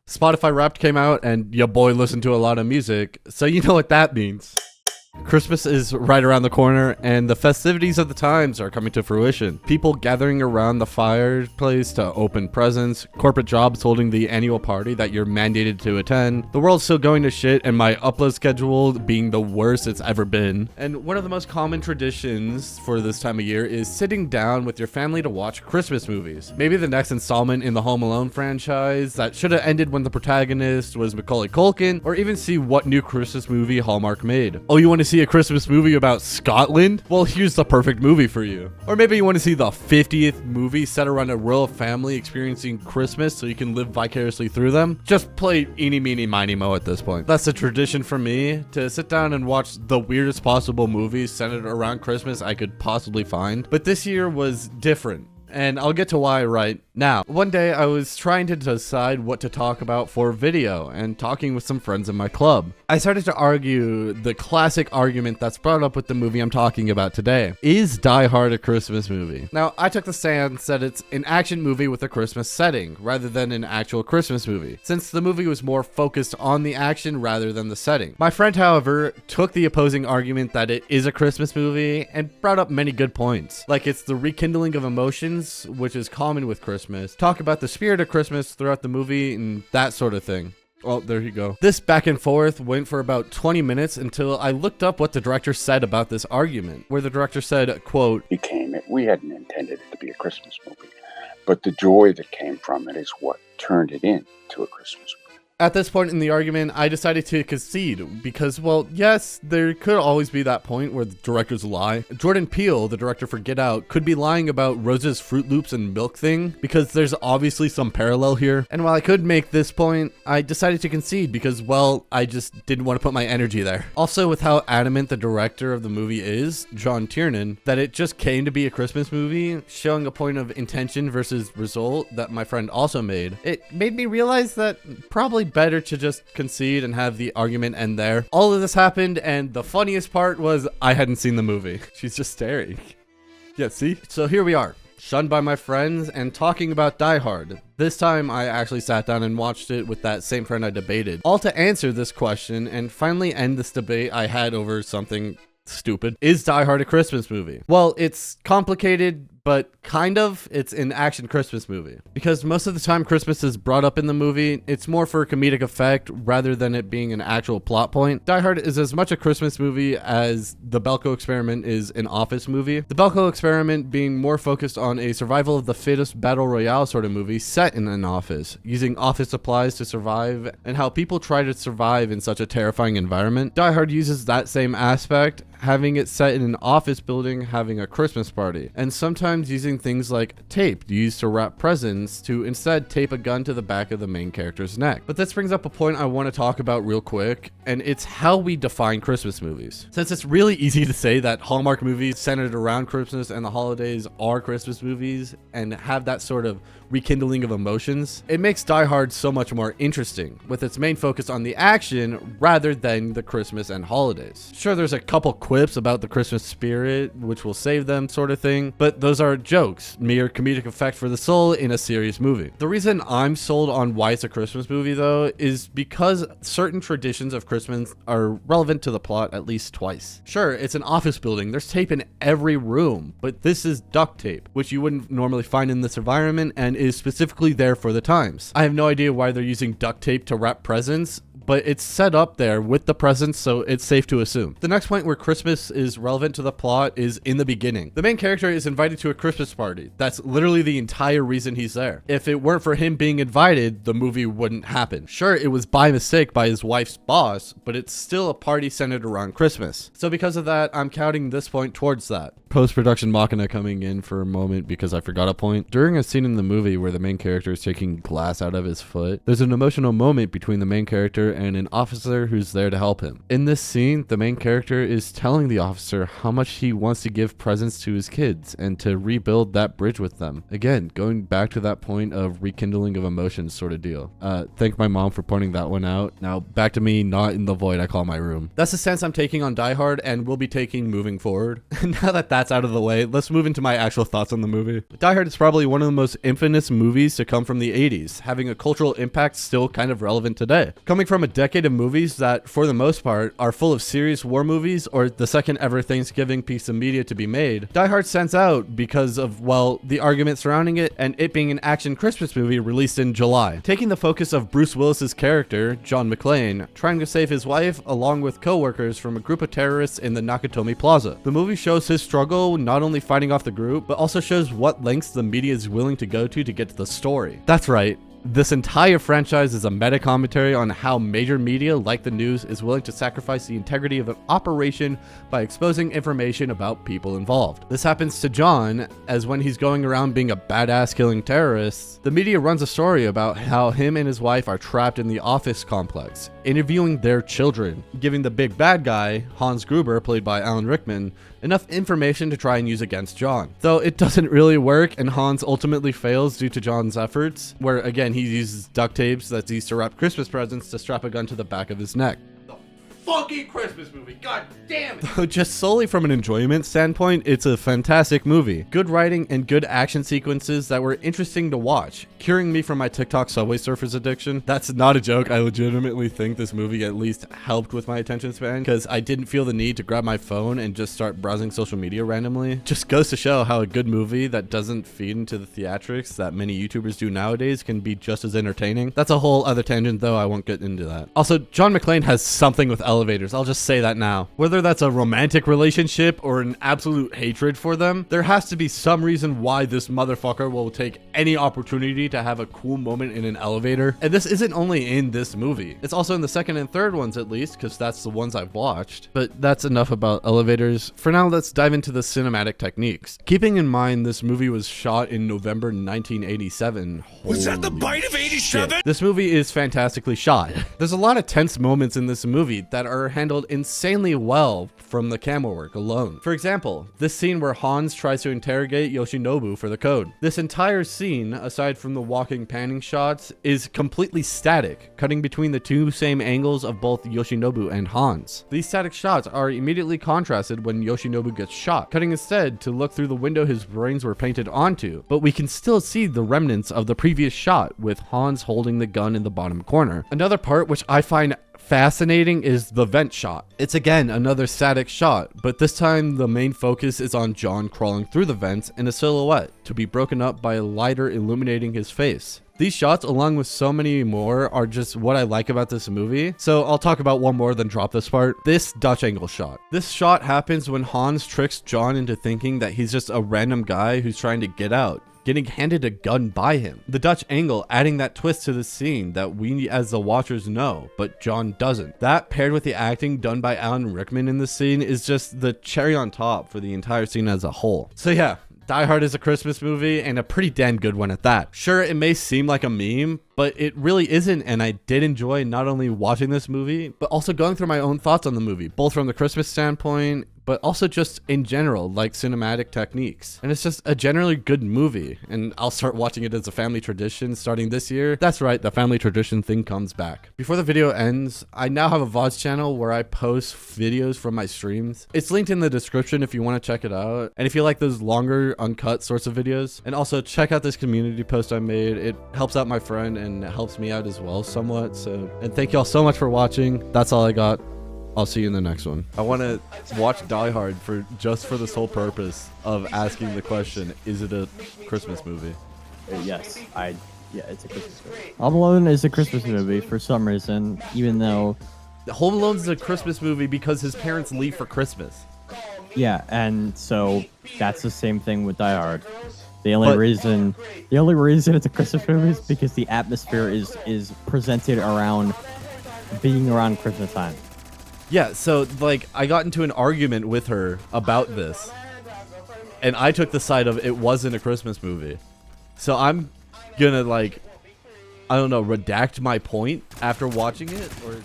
Spotify Wrapped came out, and your boy listened to a lot of music, so you know what that means. Christmas is right around the corner, and the festivities of the times are coming to fruition. People gathering around the fireplace to open presents, corporate jobs holding the annual party that you're mandated to attend, the world's still going to shit, and my upload schedule being the worst it's ever been. And one of the most common traditions for this time of year is sitting down with your family to watch Christmas movies. Maybe the next installment in the Home Alone franchise that should have ended when the protagonist was Macaulay Culkin, or even see what new Christmas movie Hallmark made. Oh, you want to see a Christmas movie about Scotland? Well, here's the perfect movie for you. Or maybe you want to see the 50th movie set around a royal family experiencing Christmas so you can live vicariously through them? Just play eeny, meeny, miny, mo at this point. That's a tradition for me, to sit down and watch the weirdest possible movies centered around Christmas I could possibly find. But this year was different, and I'll get to why right now. One day I was trying to decide what to talk about for video and talking with some friends in my club. I started to argue the classic argument that's brought up with the movie I'm talking about today. Is Die Hard a Christmas movie? Now, I took the stance that it's an action movie with a Christmas setting rather than an actual Christmas movie, since the movie was more focused on the action rather than the setting. My friend, however, took the opposing argument that it is a Christmas movie and brought up many good points, like it's the rekindling of emotions, which is common with Christmas, talk about the spirit of Christmas throughout the movie, and that sort of thing. Well, there you go. This back and forth went for about 20 minutes until I looked up what the director said about this argument, where the director said, quote, we hadn't intended it to be a Christmas movie, but the joy that came from it is what turned it into a Christmas movie. At this point in the argument, I decided to concede because, well, yes, there could always be that point where the directors lie. Jordan Peele, the director for Get Out, could be lying about Rose's Fruit Loops and milk thing because there's obviously some parallel here. And while I could make this point, I decided to concede because, well, I just didn't want to put my energy there. Also, with how adamant the director of the movie is, John Tiernan, that it just came to be a Christmas movie, showing a point of intention versus result that my friend also made, it made me realize that probably better to just concede and have the argument end there. All of this happened, and the funniest part was I hadn't seen the movie. She's just staring. Yeah, see? So here we are, shunned by my friends and talking about Die Hard. This time I actually sat down and watched it with that same friend I debated, all to answer this question and finally end this debate I had over something stupid. Is Die Hard a Christmas movie? Well, it's complicated, but kind of. It's an action Christmas movie. Because most of the time Christmas is brought up in the movie, it's more for comedic effect rather than it being an actual plot point. Die Hard is as much a Christmas movie as The Belko Experiment is an Office movie. The Belko Experiment being more focused on a survival of the fittest battle royale sort of movie set in an office, using office supplies to survive and how people try to survive in such a terrifying environment. Die Hard uses that same aspect, having it set in an office building having a Christmas party, and sometimes using things like tape used to wrap presents to instead tape a gun to the back of the main character's neck. But this brings up a point I want to talk about real quick, and it's how we define Christmas movies. Since it's really easy to say that Hallmark movies centered around Christmas and the holidays are Christmas movies and have that sort of rekindling of emotions, it makes Die Hard so much more interesting, with its main focus on the action rather than the Christmas and holidays. Sure, there's a couple quips about the Christmas spirit, which will save them sort of thing, but those are jokes, mere comedic effect for the soul in a serious movie. The reason I'm sold on why it's a Christmas movie, though, is because certain traditions of Christmas are relevant to the plot at least twice. Sure, it's an office building, there's tape in every room, but this is duct tape, which you wouldn't normally find in this environment and is specifically there for the times. I have no idea why they're using duct tape to wrap presents, but it's set up there with the presents, so it's safe to assume. The next point where Christmas is relevant to the plot is in the beginning. The main character is invited to a Christmas party. That's literally the entire reason he's there. If it weren't for him being invited, the movie wouldn't happen. Sure, it was by mistake by his wife's boss, but it's still a party centered around Christmas. So because of that, I'm counting this point towards that. Post-production Machina coming in for a moment because I forgot a point. During a scene in the movie where the main character is taking glass out of his foot, there's an emotional moment between the main character and an officer who's there to help him. In this scene, the main character is telling the officer how much he wants to give presents to his kids and to rebuild that bridge with them. Again, going back to that point of rekindling of emotions sort of deal. Thank my mom for pointing that one out. Now back to me, not in the void I call my room. That's the stance I'm taking on Die Hard and will be taking moving forward. Now that that's that's out of the way, let's move into my actual thoughts on the movie. Die Hard is probably one of the most infamous movies to come from the 80s, having a cultural impact still kind of relevant today. Coming from a decade of movies that, for the most part, are full of serious war movies or the second ever Thanksgiving piece of media to be made, Die Hard stands out because of, well, the argument surrounding it and it being an action Christmas movie released in July. Taking the focus of Bruce Willis's character, John McClane, trying to save his wife along with co-workers from a group of terrorists in the Nakatomi Plaza. The movie shows his struggle not only fighting off the group, but also shows what lengths the media is willing to go to get to the story. That's right. This entire franchise is a meta commentary on how major media like the news is willing to sacrifice the integrity of an operation by exposing information about people involved. This happens to John, as when he's going around being a badass killing terrorists, the media runs a story about how him and his wife are trapped in the office complex, interviewing their children, giving the big bad guy, Hans Gruber, played by Alan Rickman, enough information to try and use against John. Though it doesn't really work and Hans ultimately fails due to John's efforts, where again he uses duct tapes that's used to wrap Christmas presents to strap a gun to the back of his neck. Fucking Christmas movie, god damn it! Just solely from an enjoyment standpoint, it's a fantastic movie. Good writing and good action sequences that were interesting to watch, curing me from my TikTok Subway Surfers addiction. That's not a joke, I legitimately think this movie at least helped with my attention span, because I didn't feel the need to grab my phone and just start browsing social media randomly. Just goes to show how a good movie that doesn't feed into the theatrics that many YouTubers do nowadays can be just as entertaining. That's a whole other tangent though, I won't get into that. Also, John McClane has something with elevators. I'll just say that now. Whether that's a romantic relationship or an absolute hatred for them, there has to be some reason why this motherfucker will take any opportunity to have a cool moment in an elevator. And this isn't only in this movie. It's also in the second and third ones at least, because that's the ones I've watched. But that's enough about elevators. For now, let's dive into the cinematic techniques. Keeping in mind this movie was shot in November 1987. Was that the bite of 87? This movie is fantastically shot. There's a lot of tense moments in this movie that are handled insanely well from the camera work alone. For example, this scene where Hans tries to interrogate Yoshinobu for the code. This entire scene, aside from the walking panning shots, is completely static, cutting between the two same angles of both Yoshinobu and Hans. These static shots are immediately contrasted when Yoshinobu gets shot, cutting instead to look through the window his brains were painted onto, but we can still see the remnants of the previous shot with Hans holding the gun in the bottom corner. Another part which I find fascinating is the vent shot. It's again another static shot, but this time the main focus is on John crawling through the vents in a silhouette to be broken up by a lighter illuminating his face. These shots, along with so many more, are just what I like about this movie. So I'll talk about one more, then drop this part. This Dutch angle shot. This shot happens when Hans tricks John into thinking that he's just a random guy who's trying to get out, getting handed a gun by him. The Dutch angle adding that twist to the scene that we as the watchers know, but John doesn't. That paired with the acting done by Alan Rickman in this scene is just the cherry on top for the entire scene as a whole. So yeah, Die Hard is a Christmas movie, and a pretty damn good one at that. Sure, it may seem like a meme, but it really isn't, and I did enjoy not only watching this movie, but also going through my own thoughts on the movie, both from the Christmas standpoint, but also just in general, like cinematic techniques. And it's just a generally good movie, and I'll start watching it as a family tradition starting this year. That's right, the family tradition thing comes back. Before the video ends, I now have a VODs channel where I post videos from my streams. It's linked in the description if you want to check it out, and if you like those longer, uncut sorts of videos. And also check out this community post I made. It helps out my friend and it helps me out as well somewhat. So, and thank y'all so much for watching. That's all I got. I'll see you in the next one. I want to watch Die Hard for the sole purpose of asking the question, is it a Christmas movie? Yes, yeah, it's a Christmas movie. Home Alone is a Christmas movie for some reason, even though... Home Alone is a Christmas movie because his parents leave for Christmas. Yeah, and so that's the same thing with Die Hard. The only reason it's a Christmas movie is because the atmosphere is presented around being around Christmas time. Yeah, so like I got into an argument with her about this, and I took the side of it wasn't a Christmas movie. So I'm gonna, like, I don't know, redact my point after watching it, or...